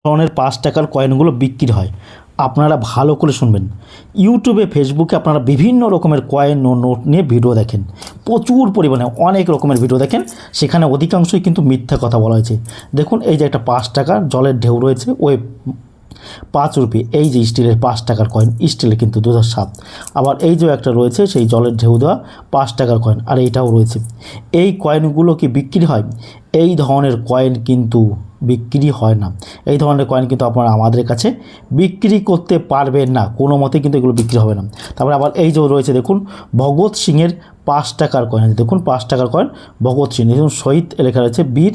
ধরনের 5 টাকার কয়েনগুলো বিক্রি হয়। আপনারা ভালো করে শুনবেন। ইউটিউবে, ফেসবুকে আপনারা বিভিন্ন রকমের কয়েন ও নোট নিয়ে ভিডিও দেখেন। প্রচুর পরিমাণে অনেক রকমের ভিডিও দেখেন, সেখানে অধিকাংশই কিন্তু মিথ্যা কথা বলা হয়েছে। দেখুন, এই যে একটা 5 টাকার জলের ঢেউ রয়েছে, ওই 5 রুপি, এই যে স্টিলের 5 টাকার কয়েন, স্টিলের কিন্তু 2007। আবার এই যে একটা রয়েছে সেই জলের ঢেউ দেওয়া 5 টাকার কয়েন, আর এইটাও রয়েছে। এই কয়েনগুলো কি বিক্রি হয়? এই ধরনের কয়েন কিন্তু বিক্রি হয় না। এই ধরনের কয়েন কিন্তু আপনারা আমাদের কাছে বিক্রি করতে পারবেন না, কোনো মতে কিন্তু এগুলো বিক্রি হবে না। তারপরে আবার এই যে রয়েছে, দেখুন ভগৎ সিংয়ের 5 টাকার কয়েন, দেখুন 5 টাকার কয়েন ভগৎ সিং, দেখুন শহীদ লেখা রয়েছে বীর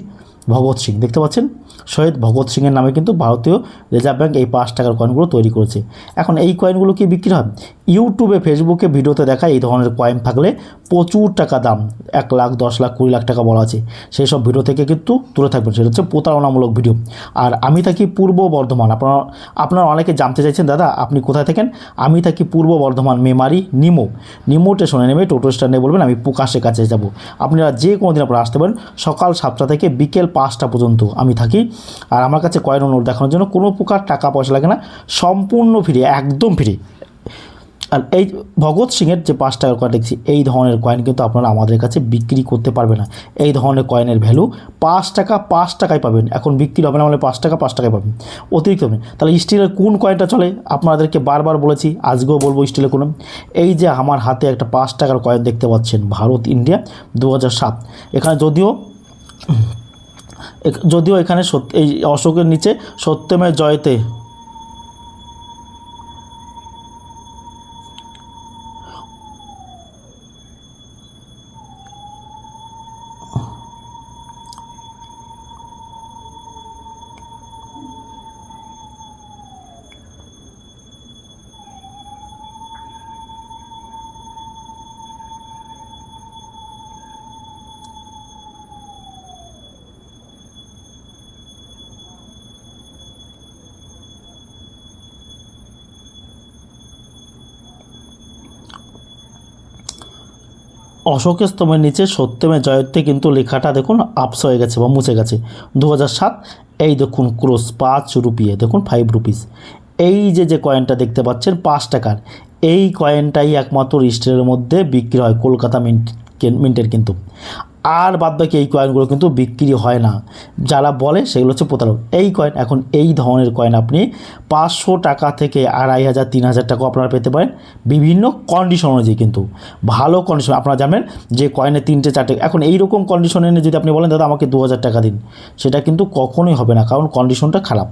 ভগৎ সিং, দেখতে পাচ্ছেন? শহীদ ভগৎ সিংয়ের নামে কিন্তু ভারতীয় রিজার্ভ ব্যাঙ্ক এই 5 টাকার কয়েনগুলো তৈরি করেছে। এখন এই কয়েনগুলো কি বিক্রি হয়? ইউটিউবে, ফেসবুকে ভিডিওতে দেখা এই ধরনের কয়েন থাকলে প্রচুর টাকা দাম, 1 লাখ, 10 লাখ, 20 লাখ টাকা বলা আছে, সেই সব ভিডিও থেকে কিন্তু দূরে থাকবেন। সেটা হচ্ছে প্রতারণামূলক ভিডিও। আর আমি থাকি পূর্ব বর্ধমান। আপনারা অনেকে জানতে চাইছেন, দাদা আপনি কোথায় থাকেন? আমি থাকি পূর্ব বর্ধমান, মেমারি নিমো স্টেশনে নেমে টোটো স্ট্যান্ডে বলবেন আমি প্রকাশের কাছে যাব। আপনারা যে কোনো দিন আপনারা আসতে পারেন, সকাল 7টা থেকে বিকেল 5টা পর্যন্ত আমি থাকি। আর আমার কাছে কয়েন ও নোট দেখানোর জন্য কোনো প্রকার টাকা পয়সা লাগে না, সম্পূর্ণ ফ্রি, একদম ফ্রি। আর এই ভগৎ সিংয়ের যে 5 টাকার কয়েন দেখছি, এই ধরনের কয়েন কিন্তু আপনারা আমাদের কাছে বিক্রি করতে পারবে না। এই ধরনের কয়েনের ভ্যালু 5 টাকা, 5 টাকায় পাবেন। এখন বিক্রি হবে না, মানে 5 টাকা 5 টাকায় পাবেন, অতিরিক্ত হবে। তাহলে স্টিলের কোন কয়েনটা চলে? আপনাদেরকে বারবার বলেছি, আজকেও বলবো স্টিলের কোন। এই যে আমার হাতে একটা 5 টাকার কয়েন দেখতে পাচ্ছেন, ভারত ইন্ডিয়া 2007। এখানে যদিও এখানে এই অশোকের নিচে সত্যমের জয়তে অশোকের স্তম্ভের নিচে সত্যমের জয়তে কিন্তু লেখাটা দেখুন আপস হয়ে গেছে বা মুছে গেছে, 2007। এই দেখুন ক্রস 5 রুপিয়ে, দেখুন 5 রুপিস। এই যে কয়েনটা দেখতে পাচ্ছেন 5 টাকার, এই কয়েনটাই একমাত্র স্টিলের মধ্যে বিক্রি হয়, কলকাতা মিন্টের কিন্তু। আর বাদবাকি এই কয়েনগুলো কিন্তু বিক্রি হয় না। যারা বলে সেগুলো হচ্ছে প্রতারক। এই কয়েন, এখন এই ধরনের কয়েন আপনি 500 টাকা থেকে 2500, 3000 টাকাও আপনারা পেতে পারেন, বিভিন্ন কন্ডিশন অনুযায়ী। কিন্তু ভালো কন্ডিশন, আপনারা জানেন যে কয়েনে 3টে 4টে, এখন এইরকম কন্ডিশনে যদি আপনি বলেন দাদা আমাকে 2000 টাকা দিন, সেটা কিন্তু কখনোই হবে না, কারণ কন্ডিশনটা খারাপ।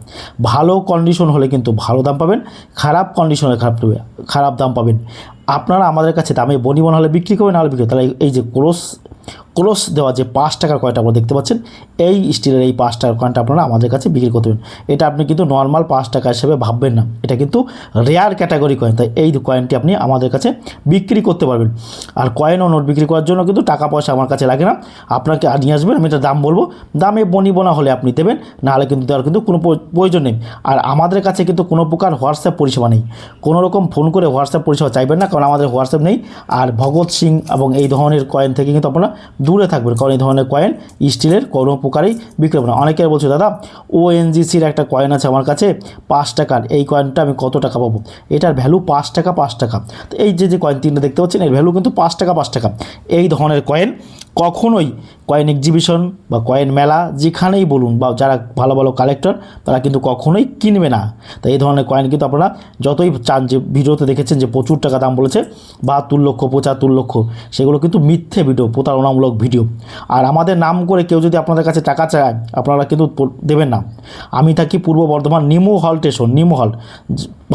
ভালো কন্ডিশন হলে কিন্তু ভালো দাম পাবেন, খারাপ কন্ডিশনে খারাপ দাম পাবেন। আপনারা আমাদের কাছে দামে বনিবন হলে বিক্রি করবেন, নাহলে বিক্রি। তাহলে এই যে ক্রস দেওয়া যে 5 টাকার কয়েনটা আপনারা দেখতে পাচ্ছেন, এই স্টিলের এই 5 টাকার কয়েনটা আপনারা আমাদের কাছে বিক্রি করতে পারেন। এটা আপনি কিন্তু নর্মাল 5 টাকা হিসেবে ভাববেন না, এটা কিন্তু রেয়ার ক্যাটাগরি কয়েন। তাই এই কয়েনটি আপনি আমাদের কাছে বিক্রি করতে পারবেন। আর কয়েন ও নোট বিক্রি করার জন্য কিন্তু টাকা পয়সা আমার কাছে লাগে না, আপনাকে নিয়ে আসবেন, আমি এটা দাম বলবো, দামে বনিবনা হলে আপনি দেবেন, নাহলে কিন্তু দেওয়ার কিন্তু কোনো প্রয়োজন নেই। আর আমাদের কাছে কিন্তু কোনো প্রকার হোয়াটসঅ্যাপ পরিষেবা নেই, কোনো রকম ফোন করে হোয়াটসঅ্যাপ পরিষেবা চাইবেন না, কারণ আমাদের হোয়াটসঅ্যাপ নেই। আর ভগৎ সিং এবং এই ধরনের কয়েন থেকে কিন্তু আপনারা দূরে থাকবেন, কারণ এই ধরনের কয়েন স্টিলের কোনো প্রকারেই বিক্রি হবে না। অনেকে বলছে দাদা ONGCর একটা কয়েন আছে আমার কাছে 5 টাকার, এই কয়েনটা আমি কত টাকা পাবো? এটার ভ্যালু 5 টাকা 5 টাকা। তো এই যে কয়েন 3টে দেখতে পাচ্ছেন, এর ভ্যালু কিন্তু 5 টাকা 5 টাকা। এই ধরনের কয়েন কখনোই কয়েন এক্সিবিশন বা কয়েন মেলা যেখানেই বলুন, বা যারা ভালো ভালো কালেক্টর, তারা কিন্তু কখনোই কিনবে না। তাই এই ধরনের কয়েন কিন্তু আপনারা যতই চান, যে ভিডিওতে দেখেছেন যে প্রচুর টাকা দাম বলেছে, 72 লক্ষ 75 লক্ষ, সেগুলো কিন্তু মিথ্যে ভিডিও, প্রতারণামূলক ভিডিও। আর আমাদের নাম করে কেউ যদি আপনাদের কাছে টাকা চায়, আপনারা কিন্তু দেবেন না। আমি থাকি পূর্ব বর্ধমান, নিমো হল স্টেশন, নিমো হল,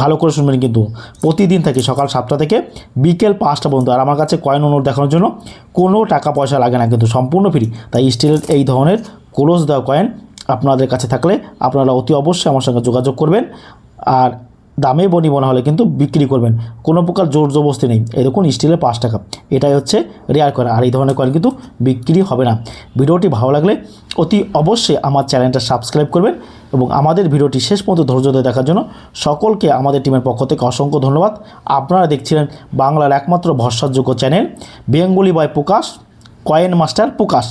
ভালো করে শুনবেন কিন্তু। প্রতিদিন থাকি সকাল 7টা থেকে বিকেল 5টা পর্যন্ত। আর আমার কাছে কয়েন ও নোট দেখানোর জন্য কোনো টাকা পয়সা লাগে না, কিন্তু সম্পূর্ণ ফ্রি। তাই স্টিলের এই ধরনের ক্লোজ দেওয়া কয়েন আপনাদের কাছে থাকলে আপনারা অতি অবশ্যই আমার সঙ্গে যোগাযোগ করবেন, আর দামে বনিবনা হলে কিন্তু বিক্রি করবেন, কোনো প্রকার জোর জবরদস্তি নেই। এই দেখুন স্টিলের 5 টাকা, এটাই হচ্ছে রেয়ার কয়েন। আর এই ধরনের কয়েন কিন্তু বিক্রি হবে না। ভিডিওটি ভালো লাগলে অতি অবশ্যই আমার চ্যানেলটা সাবস্ক্রাইব করবেন, এবং আমাদের ভিডিওটি শেষ পর্যন্ত ধৈর্য ধরে দেখার জন্য সকলকে আমাদের টিমের পক্ষ থেকে অসংখ্য ধন্যবাদ। আপনারা দেখছিলেন বাংলার একমাত্র ভরসাযোগ্য চ্যানেল বেঙ্গলি বয় প্রকাশ, কয়েন মাস্টার প্রকাশ।